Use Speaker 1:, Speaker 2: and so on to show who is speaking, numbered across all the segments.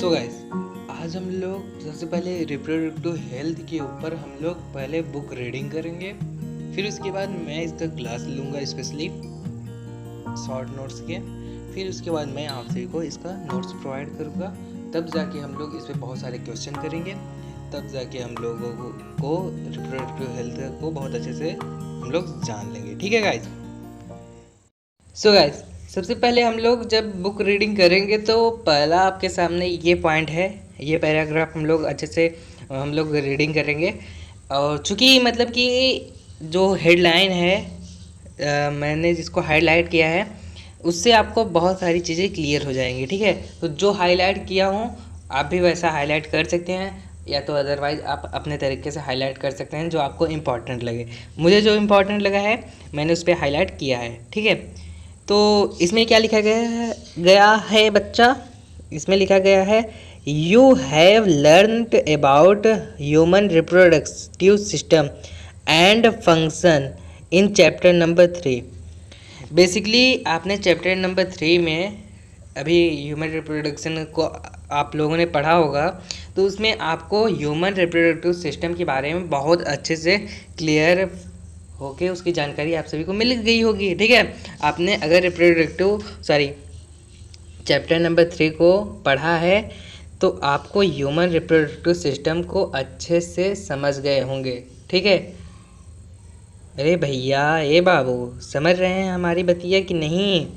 Speaker 1: So guys, आज हम लोग सबसे पहले रिप्रोडक्टिव हेल्थ के ऊपर हम लोग पहले बुक रीडिंग करेंगे। फिर उसके बाद मैं इसका क्लास लूँगा स्पेशली शॉर्ट नोट्स के। फिर उसके बाद मैं आप सभी को इसका नोट्स प्रोवाइड करूँगा। तब जाके हम लोग इस पर बहुत सारे क्वेश्चन करेंगे। तब जाके हम लोगों को रिप्रोडक्टिव हेल्थ को बहुत अच्छे से हम लोग जान लेंगे। ठीक है गाइस? सो गाइस, सबसे पहले हम लोग जब बुक रीडिंग करेंगे तो पहला आपके सामने ये पॉइंट है, ये पैराग्राफ हम लोग अच्छे से हम लोग रीडिंग करेंगे। और चूँकि मतलब कि जो हेडलाइन है मैंने जिसको हाईलाइट किया है उससे आपको बहुत सारी चीज़ें क्लियर हो जाएंगी। ठीक है, तो जो हाईलाइट किया हूँ आप भी वैसा हाईलाइट कर सकते हैं, या तो अदरवाइज़ आप अपने तरीके से हाईलाइट कर सकते हैं जो आपको इम्पॉर्टेंट लगे। मुझे जो इम्पॉर्टेंट लगा है मैंने उस पर हाईलाइट किया है। ठीक है, तो इसमें क्या लिखा गया है बच्चा? इसमें लिखा गया है you have learned about human reproductive system and function in chapter number 3। Basically आपने चैप्टर नंबर 3 में अभी ह्यूमन रिप्रोडक्शन को आप लोगों ने पढ़ा होगा, तो उसमें आपको ह्यूमन रिप्रोडक्टिव सिस्टम के बारे में बहुत अच्छे से क्लियर ओके उसकी जानकारी आप सभी को मिल गई होगी। ठीक है, आपने अगर चैप्टर नंबर 3 को पढ़ा है तो आपको ह्यूमन रिप्रोडक्टिव सिस्टम को अच्छे से समझ गए होंगे। ठीक है, अरे भैया ये बाबू समझ रहे हैं हमारी बतिया कि नहीं?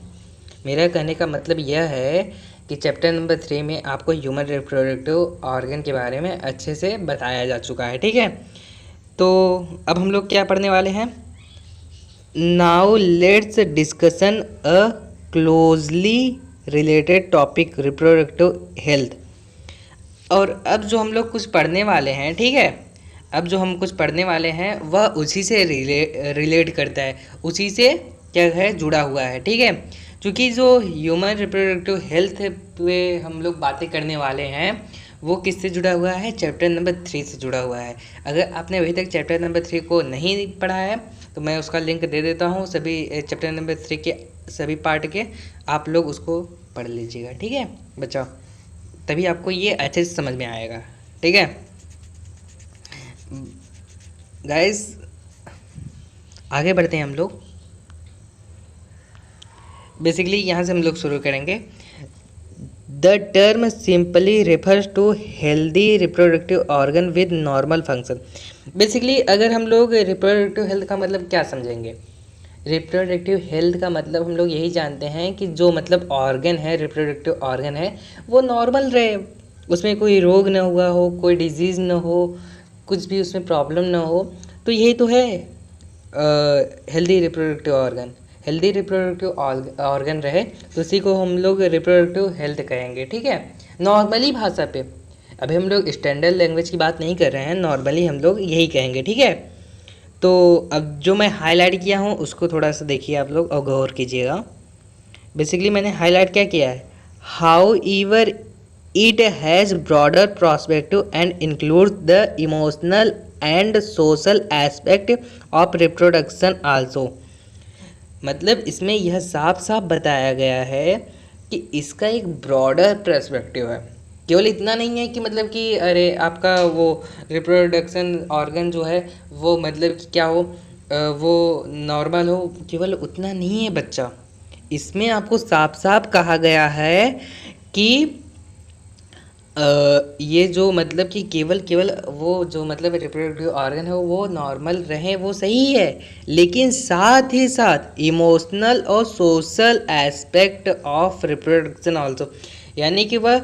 Speaker 1: मेरा कहने का मतलब यह है कि चैप्टर नंबर 3 में आपको ह्यूमन रिप्रोडक्टिव ऑर्गन के बारे में अच्छे से बताया जा चुका है। ठीक है, तो अब हम लोग क्या पढ़ने वाले हैं? Now let's discussion a closely related topic reproductive health. और अब जो हम लोग कुछ पढ़ने वाले हैं, ठीक है, अब जो हम कुछ पढ़ने वाले हैं वह उसी से रिलेट करता है, उसी से क्या है जुड़ा हुआ है। ठीक है, क्योंकि जो ह्यूमन रिप्रोडक्टिव हेल्थ पे हम लोग बातें करने वाले हैं वो किससे जुड़ा हुआ है? चैप्टर नंबर 3 से जुड़ा हुआ है। अगर आपने अभी तक चैप्टर नंबर 3 को नहीं पढ़ा है तो मैं उसका लिंक दे देता हूँ, सभी चैप्टर नंबर 3 के सभी पार्ट के आप लोग उसको पढ़ लीजिएगा। ठीक है बच्चों, तभी आपको ये अच्छे से समझ में आएगा। ठीक है गाइस, आगे बढ़ते हैं हम लोग। बेसिकली यहाँ से हम लोग शुरू करेंगे। The term simply refers to healthy reproductive organ with normal function. Basically अगर हम लोग रिप्रोडक्टिव हेल्थ का मतलब क्या समझेंगे? रिप्रोडक्टिव हेल्थ का मतलब हम लोग यही जानते हैं कि जो मतलब ऑर्गन है, रिप्रोडक्टिव ऑर्गन है, वो नॉर्मल रहे, उसमें कोई रोग ना हुआ हो, कोई डिजीज़ ना हो, कुछ भी उसमें प्रॉब्लम ना हो। तो यही तो है healthy reproductive organ. Healthy reproductive organ रहे तो उसी को हम लोग रिप्रोडक्टिव हेल्थ कहेंगे। ठीक है, नॉर्मली भाषा पे, अभी हम लोग स्टैंडर्ड लैंग्वेज की बात नहीं कर रहे हैं, नॉर्मली हम लोग यही कहेंगे। ठीक है, तो अब जो मैं हाईलाइट किया हूँ उसको थोड़ा सा देखिए आप लोग और गौर कीजिएगा। बेसिकली मैंने हाईलाइट क्या किया है? How ईवर it has broader prospective and includes the emotional and social aspect of reproduction also. मतलब इसमें यह साफ साफ बताया गया है कि इसका एक ब्रॉडर पर्सपेक्टिव है। केवल इतना नहीं है कि मतलब कि अरे आपका वो रिप्रोडक्शन ऑर्गन जो है वो मतलब कि क्या हो, वो नॉर्मल हो, केवल उतना नहीं है बच्चा। इसमें आपको साफ साफ कहा गया है कि ये जो मतलब कि केवल वो जो मतलब रिप्रोडक्टिव ऑर्गन है वो नॉर्मल रहे, वो सही है, लेकिन साथ ही साथ इमोशनल और social aspect of reproduction also, यानी कि वह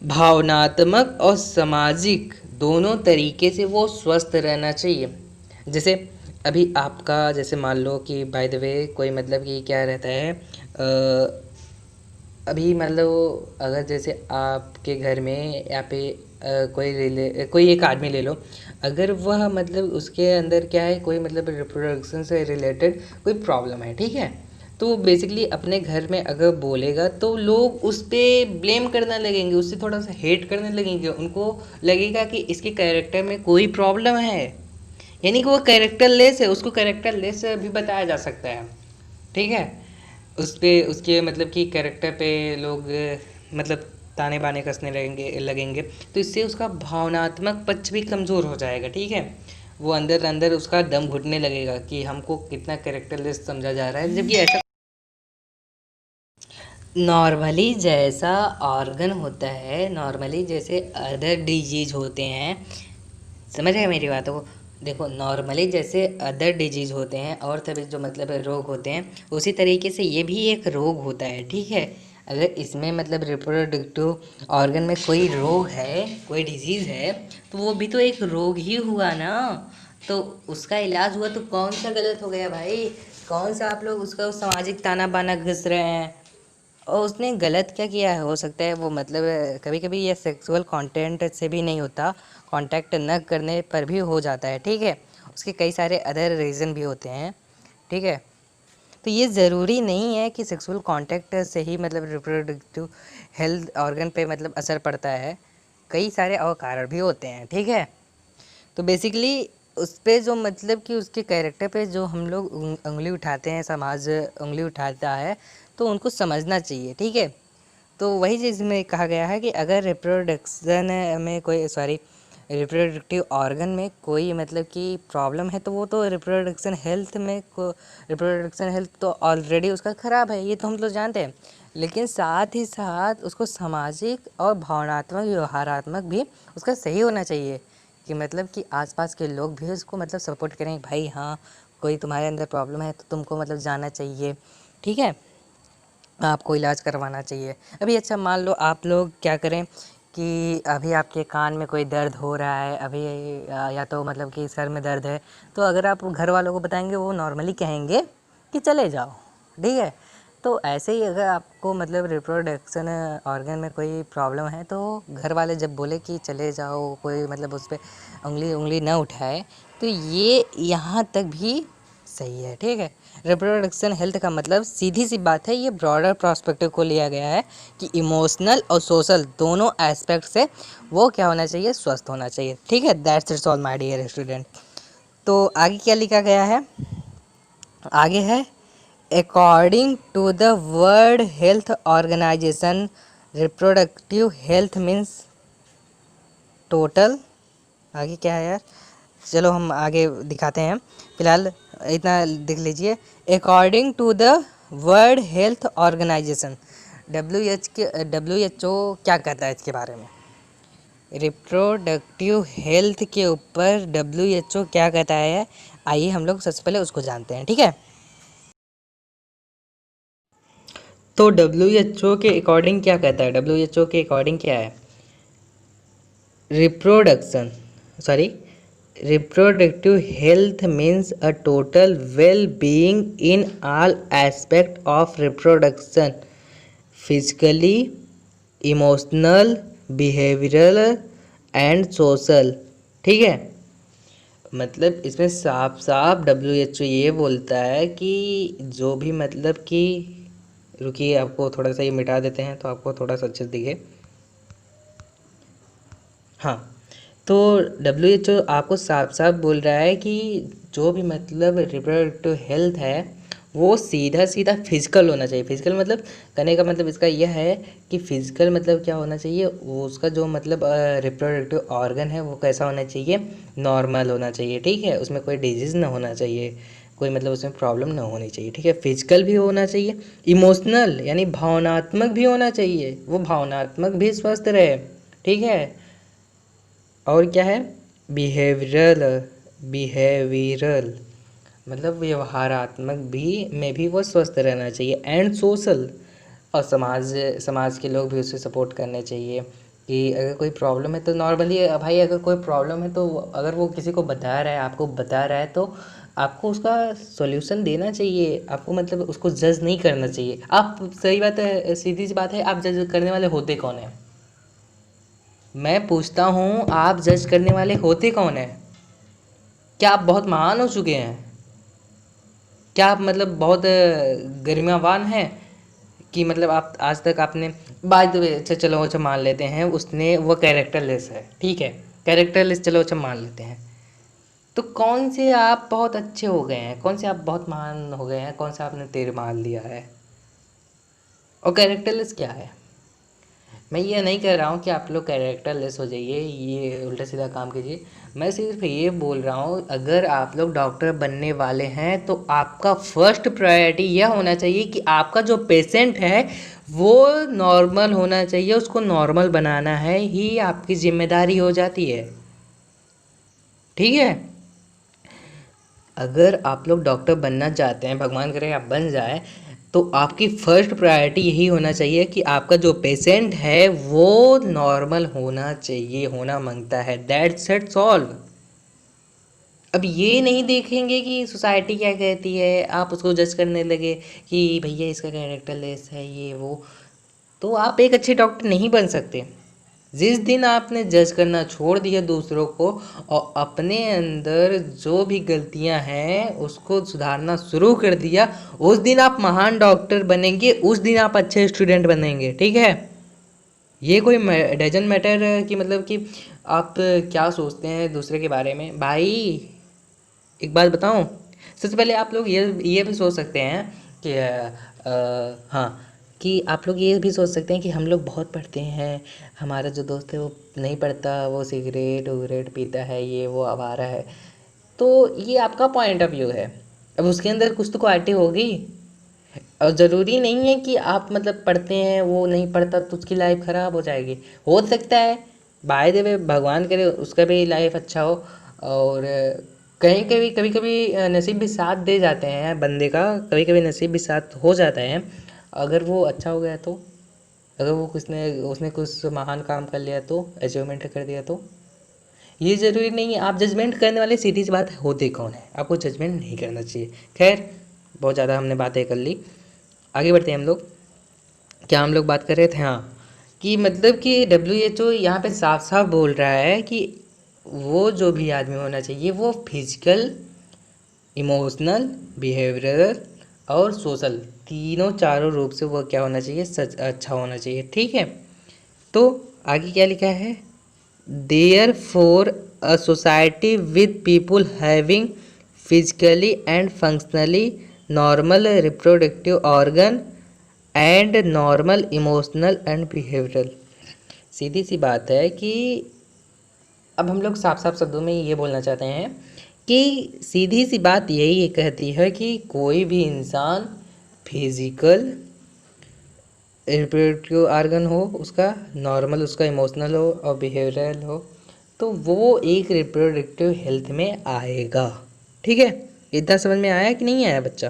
Speaker 1: भावनात्मक और सामाजिक दोनों तरीके से वो स्वस्थ रहना चाहिए। जैसे अभी आपका जैसे मान लो कि बाय द वे कोई मतलब कि क्या रहता है, अभी मतलब अगर जैसे आपके घर में या पे कोई एक आदमी ले लो, अगर वह मतलब उसके अंदर क्या है, कोई मतलब रिप्रोडक्शन से रिलेटेड कोई प्रॉब्लम है, ठीक है, तो बेसिकली अपने घर में अगर बोलेगा तो लोग उस पर ब्लेम करने लगेंगे, उससे थोड़ा सा हेट करने लगेंगे, उनको लगेगा कि इसके कैरेक्टर में कोई प्रॉब्लम है, यानी कि वो कैरेक्टर लेस है, उसको कैरेक्टर लेस भी बताया जा सकता है। ठीक है, उस पे उसके मतलब कि कैरेक्टर पे लोग मतलब ताने बाने कसने लगेंगे तो इससे उसका भावनात्मक पक्ष भी कमज़ोर हो जाएगा, ठीक है। वो अंदर अंदर उसका दम घुटने लगेगा कि हमको कितना कैरेक्टरलेस समझा जा रहा है, जबकि ऐसा नॉर्मली जैसा ऑर्गन होता है, नॉर्मली जैसे अदर डिजीज होते हैं, समझ रहे हैं मेरी बातों को। देखो नॉर्मली जैसे अदर डिजीज होते हैं और तभी जो मतलब रोग होते हैं, उसी तरीके से ये भी एक रोग होता है, ठीक है। अगर इसमें मतलब रिप्रोडक्टिव ऑर्गन में कोई रोग है, कोई डिजीज़ है, तो वो भी तो एक रोग ही हुआ ना। तो उसका इलाज हुआ तो कौन सा गलत हो गया भाई? कौन सा आप लोग उसका सामाजिक ताना बाना घिस रहे हैं? और उसने गलत क्या किया है? हो सकता है वो मतलब कभी कभी ये सेक्सुअल कंटेंट से भी नहीं होता, कांटेक्ट न करने पर भी हो जाता है, ठीक है। उसके कई सारे अदर रीज़न भी होते हैं, ठीक है। तो ये ज़रूरी नहीं है कि सेक्सुअल कांटेक्ट से ही मतलब रिप्रोडक्टिव हेल्थ ऑर्गन पे मतलब असर पड़ता है, कई सारे और कारण भी होते हैं, ठीक है। तो बेसिकली उस पे जो मतलब कि उसके कैरेक्टर पे जो हम लोग उंगली उठाते हैं, समाज उंगली उठाता है, तो उनको समझना चाहिए, ठीक है। तो वही चीज़ में कहा गया है कि अगर रिप्रोडक्शन में कोई रिप्रोडक्टिव ऑर्गन में कोई मतलब कि प्रॉब्लम है, तो वो तो रिप्रोडक्शन हेल्थ तो ऑलरेडी उसका ख़राब है, ये तो हम लोग जानते हैं। लेकिन साथ ही साथ उसको सामाजिक और भावनात्मक व्यवहारात्मक भी उसका सही होना चाहिए, कि मतलब कि आसपास के लोग भी उसको मतलब सपोर्ट करें, भाई हाँ कोई तुम्हारे अंदर प्रॉब्लम है तो तुमको मतलब जाना चाहिए, ठीक है, आपको इलाज करवाना चाहिए। अभी अच्छा मान लो आप लोग क्या करें कि अभी आपके कान में कोई दर्द हो रहा है, अभी या तो मतलब कि सर में दर्द है, तो अगर आप घर वालों को बताएंगे, वो नॉर्मली कहेंगे कि चले जाओ, ठीक है। तो ऐसे ही अगर आपको मतलब रिप्रोडक्शन ऑर्गन में कोई प्रॉब्लम है, तो घर वाले जब बोले कि चले जाओ, कोई मतलब उस पर उंगली उंगली न उठाए, तो ये यहाँ तक भी सही है, ठीक है। रिप्रोडक्शन हेल्थ का मतलब सीधी सी बात है, ये ब्रॉडर पर्सपेक्टिव को लिया गया है कि इमोशनल और सोशल दोनों एस्पेक्ट से वो क्या होना चाहिए, स्वस्थ होना चाहिए, ठीक है। That's it's all my dear student. तो आगे क्या लिखा गया है? आगे है according to the world health organisation reproductive health means total, आगे क्या है यार, चलो हम आगे दिखाते हैं, फिलहाल इतना देख लीजिए। According to the world health organisation, WHO क्या कहता है इसके बारे में, रिप्रोडक्टिव हेल्थ के ऊपर WHO क्या कहता है, आइए हम लोग सबसे पहले उसको जानते हैं, ठीक है। तो WHO के अकॉर्डिंग क्या कहता है? WHO के अकॉर्डिंग क्या है? Reproduction sorry Reproductive health means a total well-being in all aspects of reproduction, physically, emotional, behavioral and social, ठीक है। मतलब इसमें साफ साफ WHO ये बोलता है कि जो भी मतलब कि, रुकिए आपको थोड़ा सा ये मिटा देते हैं तो आपको थोड़ा सा अच्छे से दिखे, हाँ। तो WHO आपको साफ साफ बोल रहा है कि जो भी मतलब रिप्रोडक्टिव हेल्थ है वो सीधा सीधा फिजिकल होना चाहिए। फिजिकल मतलब कहने का मतलब इसका यह है कि फिजिकल मतलब क्या होना चाहिए, वो उसका जो मतलब रिप्रोडक्टिव ऑर्गन है वो कैसा होना चाहिए, नॉर्मल होना चाहिए, ठीक है। उसमें कोई डिजीज़ ना होना चाहिए, कोई मतलब उसमें प्रॉब्लम ना होनी चाहिए, ठीक है। फिजिकल भी होना चाहिए, इमोशनल यानी भावनात्मक भी होना चाहिए, वो भावनात्मक भी स्वस्थ रहे, ठीक है। और क्या है, बिहेवियरल मतलब व्यवहारात्मक भी में भी वो स्वस्थ रहना चाहिए, एंड सोशल, और समाज के लोग भी उसे सपोर्ट करने चाहिए कि अगर कोई प्रॉब्लम है तो नॉर्मली भाई, अगर कोई प्रॉब्लम है तो अगर वो किसी को बता रहा है, आपको बता रहा है, तो आपको उसका सॉल्यूशन देना चाहिए, आपको मतलब उसको जज नहीं करना चाहिए। आप सही बात है, सीधी सी बात है, आप जज करने वाले होते कौन है? मैं पूछता हूँ, आप जज करने वाले होते कौन हैं? क्या आप बहुत महान हो चुके हैं? क्या आप मतलब बहुत गरिमावान हैं कि मतलब आप आज तक आपने, बाय द वे, अच्छा चलो अच्छा मान लेते हैं उसने वो कैरेक्टरलेस है, ठीक है, कैरेक्टरलेस, चलो अच्छा मान लेते हैं। तो कौन से आप बहुत अच्छे हो गए हैं, कौन से आप बहुत महान हो गए हैं, कौन सा आपने तीर मार लिया है? और कैरेक्टरलेस क्या है? मैं ये नहीं कह रहा हूँ कि आप लोग कैरेक्टर लेस हो जाइए, ये उल्टा सीधा काम कीजिए। मैं सिर्फ ये बोल रहा हूँ, अगर आप लोग डॉक्टर बनने वाले हैं तो आपका फर्स्ट प्रायोरिटी यह होना चाहिए कि आपका जो पेशेंट है वो नॉर्मल होना चाहिए, उसको नॉर्मल बनाना है ही आपकी जिम्मेदारी हो जाती है। ठीक है, अगर आप लोग डॉक्टर बनना चाहते हैं, भगवान करे आप बन जाए, तो आपकी फर्स्ट प्रायोरिटी यही होना चाहिए कि आपका जो पेशेंट है वो नॉर्मल होना चाहिए, होना मांगता है। That's it solve. अब ये नहीं देखेंगे कि सोसाइटी क्या कहती है, आप उसको जज करने लगे कि भैया इसका कैरेक्टर लेस है ये वो, तो आप एक अच्छे डॉक्टर नहीं बन सकते। जिस दिन आपने जज करना छोड़ दिया दूसरों को और अपने अंदर जो भी गलतियां हैं उसको सुधारना शुरू कर दिया, उस दिन आप महान डॉक्टर बनेंगे, उस दिन आप अच्छे स्टूडेंट बनेंगे। ठीक है, ये कोई डजन मैटर कि मतलब कि आप क्या सोचते हैं दूसरे के बारे में। भाई एक बात बताऊं, सबसे पहले आप लोग ये भी सोच सकते हैं कि हाँ, कि आप लोग ये भी सोच सकते हैं कि हम लोग बहुत पढ़ते हैं, हमारा जो दोस्त है वो नहीं पढ़ता, वो सिगरेट वगरेट पीता है, ये वो आवारा है। तो ये आपका पॉइंट ऑफ व्यू है, अब उसके अंदर कुछ तो क्वालिटी होगी। और ज़रूरी नहीं है कि आप मतलब पढ़ते हैं वो नहीं पढ़ता तो उसकी लाइफ ख़राब हो जाएगी। हो सकता है, बाय द वे भगवान करे उसका भी लाइफ अच्छा हो, और कहीं कभी कभी कभी नसीब भी साथ दे जाते हैं बंदे का, कभी कभी नसीब भी साथ हो जाता है। अगर वो अच्छा हो गया तो, अगर वो उसने कुछ महान काम कर लिया तो, अचीवमेंट कर दिया तो, ये ज़रूरी नहीं है। आप जजमेंट करने वाले सीधी सी बात होते कौन है, आपको जजमेंट नहीं करना चाहिए। खैर, बहुत ज़्यादा हमने बातें कर ली, आगे बढ़ते हैं हम लोग। क्या हम लोग बात कर रहे थे, हाँ, कि मतलब कि WHO यहाँ पे साफ साफ बोल रहा है कि वो जो भी आदमी होना चाहिए वो फिजिकल, इमोशनल, बिहेवियरल और सोशल, तीनों चारों रूप से वो क्या होना चाहिए, सच अच्छा होना चाहिए। ठीक है, तो आगे क्या लिखा है, there for a society with people having physically and functionally normal reproductive organ and normal emotional and behavioural. सीधी सी बात है कि अब हम लोग साफ साफ शब्दों में ये बोलना चाहते हैं कि सीधी सी बात यही कहती है कि कोई भी इंसान फिजिकल रिप्रोडक्टिव ऑर्गन हो उसका नॉर्मल, उसका इमोशनल हो और बिहेवियरल हो, तो वो एक रिप्रोडक्टिव हेल्थ में आएगा। ठीक है, इतना समझ में आया कि नहीं आया बच्चा?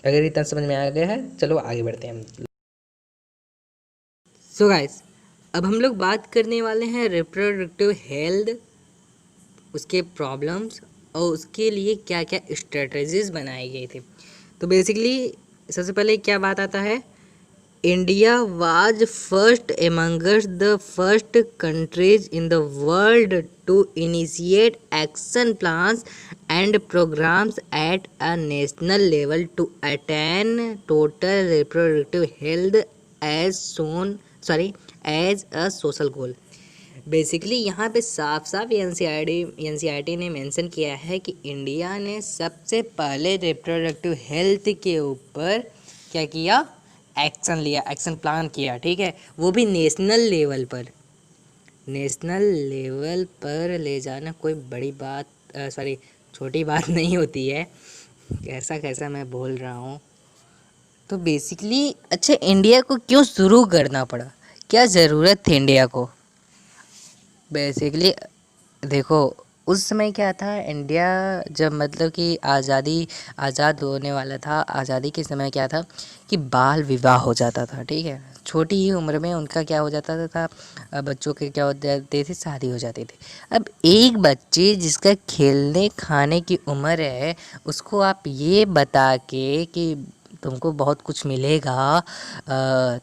Speaker 1: अगर इतना समझ में आ गया है, चलो आगे बढ़ते हैं हम। सो गाइस, अब हम लोग बात करने वाले हैं रिप्रोडक्टिव हेल्थ, उसके प्रॉब्लम्स और उसके लिए क्या क्या स्ट्रेटजीज बनाई गई थी। तो बेसिकली सबसे पहले क्या बात आता है, India was first amongst the first countries in the world to initiate action plans and programmes at a national level to attain total reproductive health as a social goal. Basically यहाँ पे साफ साफ एनसीईआरटी ने mention किया है कि India ने सबसे पहले रिप्रोडक्टिव हेल्थ के ऊपर क्या किया, एक्शन लिया, एक्शन प्लान किया। ठीक है, वो भी नेशनल लेवल पर। नेशनल लेवल पर ले जाना कोई बड़ी बात, छोटी बात नहीं होती है। कैसा कैसा मैं बोल रहा हूँ। तो बेसिकली अच्छा, इंडिया को क्यों शुरू करना पड़ा, क्या ज़रूरत थी इंडिया को? बेसिकली देखो, उस समय क्या था, इंडिया जब मतलब कि आज़ाद होने वाला था, आज़ादी के समय क्या था कि बाल विवाह हो जाता था। ठीक है, छोटी ही उम्र में उनका क्या हो जाता था, बच्चों के क्या हो जाते थे, शादी हो जाती थी। अब एक बच्चे जिसका खेलने खाने की उम्र है, उसको आप ये बता के कि तुमको बहुत कुछ मिलेगा,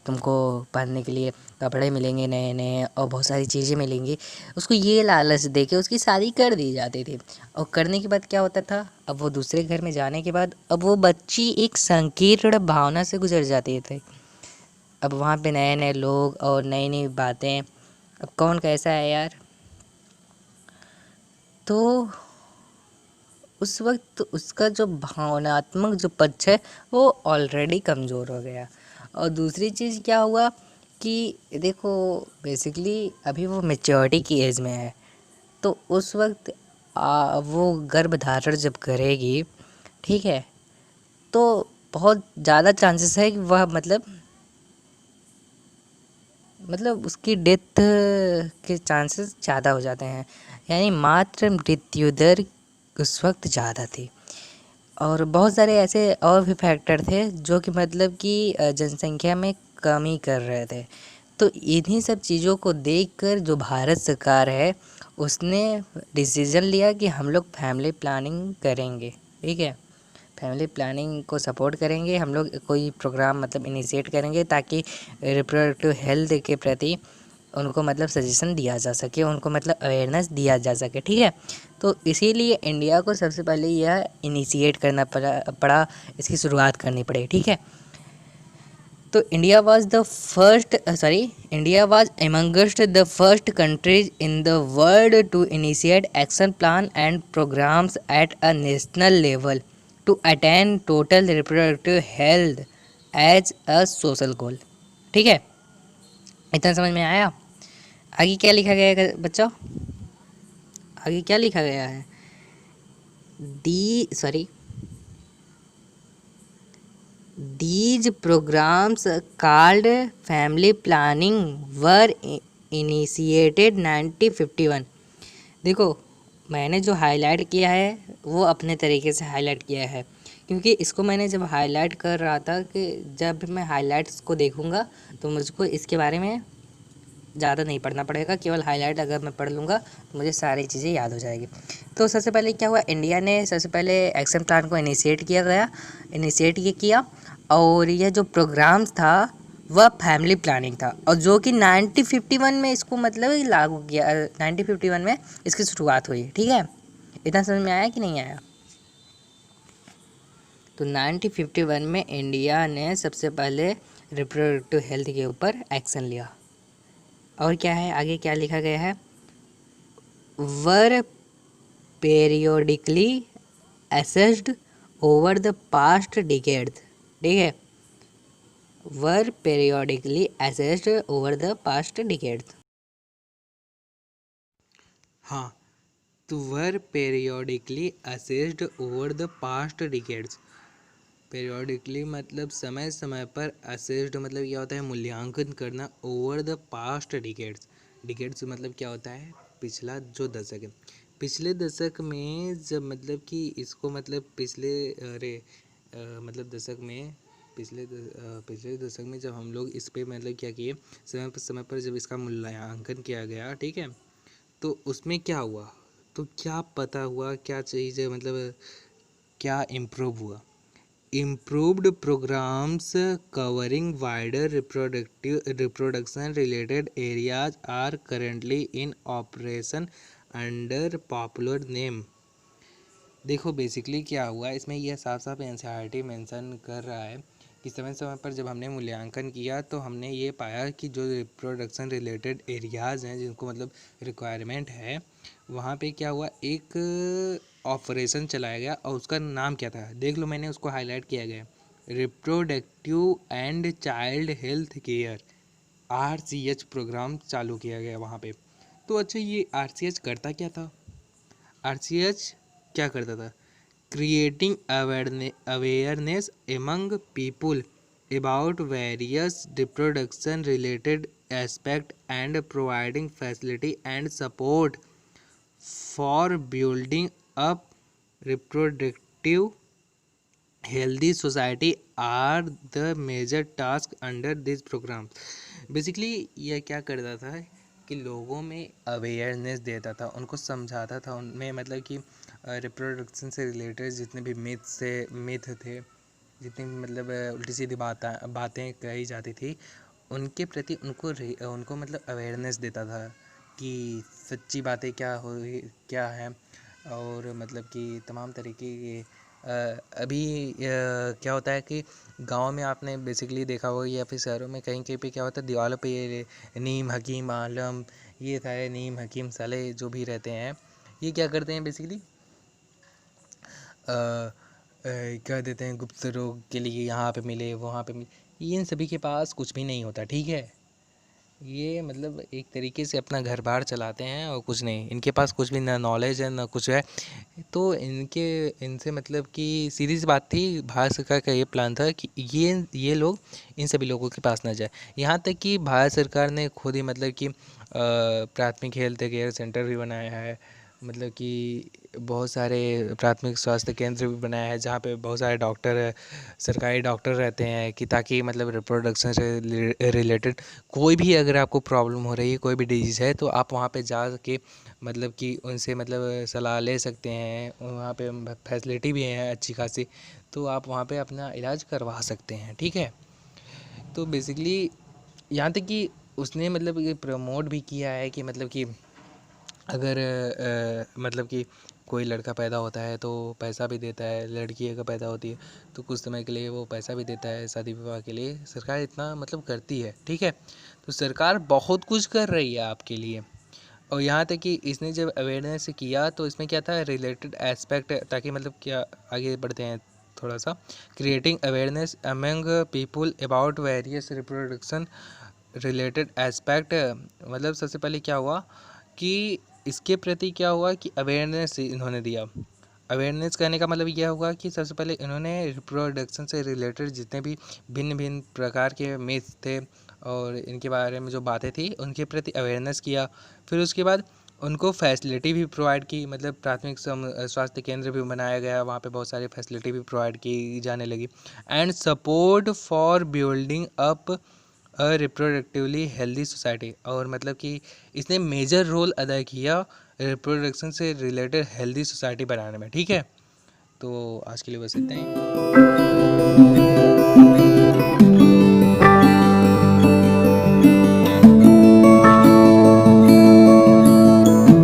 Speaker 1: तुमको पहनने के लिए कपड़े मिलेंगे नए नए और बहुत सारी चीज़ें मिलेंगी, उसको ये लालच दे के उसकी शादी कर दी जाती थी। और करने के बाद क्या होता था, अब वो दूसरे घर में जाने के बाद अब वो बच्ची एक संकीर्ण भावना से गुजर जाती थी। अब वहाँ पे नए नए लोग और नई नई बातें, अब कौन कैसा है यार। तो उस वक्त उसका जो भावनात्मक जो पक्ष है वो ऑलरेडी कमज़ोर हो गया। और दूसरी चीज़ क्या हुआ,
Speaker 2: कि देखो बेसिकली अभी वो मेच्योरिटी की एज में है, तो उस वक्त वो गर्भधारण जब करेगी, ठीक है, तो बहुत ज़्यादा चांसेस है कि वह मतलब उसकी डेथ के चांसेस ज़्यादा हो जाते हैं, यानी मातृ मृत्यु दर उस वक्त ज़्यादा थी। और बहुत सारे ऐसे और भी फैक्टर थे जो कि मतलब कि जनसंख्या में कमी कर रहे थे। तो इन्हीं सब चीज़ों को देखकर जो भारत सरकार है उसने डिसीज़न लिया कि हम लोग फैमिली प्लानिंग करेंगे, ठीक है। फैमिली प्लानिंग को सपोर्ट करेंगे हम लोग, कोई प्रोग्राम मतलब इनिशिएट करेंगे ताकि रिप्रोडक्टिव हेल्थ के प्रति उनको मतलब सजेशन दिया जा सके, उनको मतलब अवेयरनेस दिया जा सके, ठीक है। तो इसीलिए इंडिया को सबसे पहले यह इनिशिएट करना पड़ा, इसकी शुरुआत करनी पड़ी, ठीक है। तो India was amongst the first countries in the world to initiate action plan and programmes at a national level to attain total reproductive health as a social goal, ठीक है। इतना समझ में आया? आगे क्या लिखा गया है बच्चों? आगे क्या लिखा गया है? These programs called family planning were initiated 1951। देखो मैंने जो हाईलाइट किया है वो अपने तरीके से हाईलाइट किया है, क्योंकि इसको मैंने जब हाईलाइट कर रहा था कि जब मैं हाईलाइट्स को देखूंगा तो मुझको इसके बारे में ज़्यादा नहीं पढ़ना पड़ेगा, केवल हाईलाइट अगर मैं पढ़ लूँगा तो मुझे सारी चीज़ें याद हो जाएगी। तो सबसे पहले क्या हुआ, इंडिया ने सबसे पहले एक्शन प्लान को इनिशिएट किया और यह जो प्रोग्राम्स था वह फैमिली प्लानिंग था, और जो कि 1951 में इसको मतलब लागू किया, 1951 में इसकी शुरुआत हुई, ठीक है। इतना समझ में आया कि नहीं आया? तो 1951 में इंडिया ने सबसे पहले रिप्रोडक्टिव हेल्थ के ऊपर एक्शन लिया। और क्या है आगे, क्या लिखा गया है? Were periodically assessed over the past decades, ठीक है। Were periodically assessed over the past decades.
Speaker 1: हाँ, तो were periodically assessed over the past decades. Periodically मतलब समय समय पर, असेस्ड मतलब क्या होता है, मूल्यांकन करना, over the past decades. Decades मतलब क्या होता है, पिछला जो दशक है। पिछले दशक में जब मतलब कि इसको मतलब मतलब दशक में पिछले दशक में जब हम लोग इस पे मतलब क्या किए, समय पर जब इसका मूल्यांकन किया गया, ठीक है, तो उसमें क्या हुआ, तो क्या पता हुआ, क्या चीज़ मतलब क्या इम्प्रूव हुआ। Improved programs covering wider reproduction related areas are currently in operation under popular name। देखो बेसिकली क्या हुआ इसमें, यह साफ साफ एनसीईआरटी मेंशन कर रहा है कि समय समय पर जब हमने मूल्यांकन किया तो हमने ये पाया कि जो रिप्रोडक्शन रिलेटेड एरियाज़ हैं जिनको मतलब रिक्वायरमेंट है, वहाँ पे क्या हुआ, एक ऑपरेशन चलाया गया और उसका नाम क्या था, देख लो मैंने उसको हाईलाइट किया गया, reproductive and child health care, RCH programme चालू किया गया वहाँ पे। तो अच्छा ये RCH करता क्या था? RCH क्या करता था? Creating awareness among people about various reproduction related aspect and providing facility and support for building up reproductive healthy society are the major task under this programme. Basically यह क्या करता था कि लोगों में अवेयरनेस देता था, उनको समझाता था, उनमें मतलब कि रिप्रोडक्शन से रिलेटेड जितने भी मिथ थे, जितनी भी मतलब उल्टी सीधी बातें कही जाती थी, उनके प्रति उनको मतलब अवेयरनेस देता था कि सच्ची बातें क्या है, और मतलब कि तमाम तरीके के अभी क्या होता है कि गांव में आपने बेसिकली देखा होगा या फिर शहरों में कहीं कहीं पे क्या होता है, दीवारों पे ये नीम हकीम आलम, ये था नीम हकीम साले जो भी रहते हैं, ये क्या करते हैं बेसिकली कह देते हैं गुप्त रोग के लिए यहाँ पे मिले वहाँ पे मिले, इन सभी के पास कुछ भी नहीं होता, ठीक है। ये मतलब एक तरीके से अपना घर बार चलाते हैं और कुछ नहीं, इनके पास कुछ भी ना नॉलेज है ना कुछ है। तो इनसे मतलब कि सीधी सी बात थी, भारत सरकार का ये प्लान था कि ये लोग इन सभी लोगों के पास ना जाए। यहाँ तक कि भारत सरकार ने खुद ही मतलब कि प्राथमिक हेल्थ केयर सेंटर भी बनाया है, मतलब कि बहुत सारे प्राथमिक स्वास्थ्य केंद्र भी बनाया है जहाँ पे बहुत सारे डॉक्टर, सरकारी डॉक्टर रहते हैं, कि ताकि मतलब रिप्रोडक्शन से रिलेटेड कोई भी अगर आपको प्रॉब्लम हो रही है, कोई भी डिजीज़ है, तो आप वहाँ पे जा के मतलब कि उनसे मतलब सलाह ले सकते हैं। वहाँ पे फैसिलिटी भी है अच्छी खासी, तो आप वहाँ पे अपना इलाज करवा सकते हैं, ठीक है। तो बेसिकली यहाँ तक कि उसने मतलब ये प्रमोट भी किया है कि मतलब कि अगर मतलब कि कोई लड़का पैदा होता है तो पैसा भी देता है, लड़की अगर पैदा होती है तो कुछ समय के लिए वो पैसा भी देता है शादी विवाह के लिए। सरकार इतना मतलब करती है, ठीक है। तो सरकार बहुत कुछ कर रही है आपके लिए। और यहाँ तक कि इसने जब अवेयरनेस किया तो इसमें क्या था, रिलेटेड एस्पेक्ट, ताकि मतलब क्या, आगे बढ़ते हैं थोड़ा सा। Creating awareness among people about various reproduction related aspect, मतलब सबसे पहले क्या हुआ कि इसके प्रति क्या हुआ कि अवेयरनेस इन्होंने दिया। अवेयरनेस करने का मतलब यह हुआ कि सबसे पहले इन्होंने रिप्रोडक्शन से रिलेटेड जितने भी भिन्न भिन्न प्रकार के मिथ थे और इनके बारे में जो बातें थी उनके प्रति अवेयरनेस किया। फिर उसके बाद उनको फैसिलिटी भी प्रोवाइड की, मतलब प्राथमिक स्वास्थ्य केंद्र भी बनाया गया, वहाँ पे बहुत सारी फैसिलिटी भी प्रोवाइड की जाने लगी। And support for building up a reproductively healthy society, और मतलब कि इसने मेजर रोल अदा किया रिप्रोडक्शन से रिलेटेड हेल्दी सोसाइटी बनाने में, ठीक है। तो आज के लिए बस इतना ही।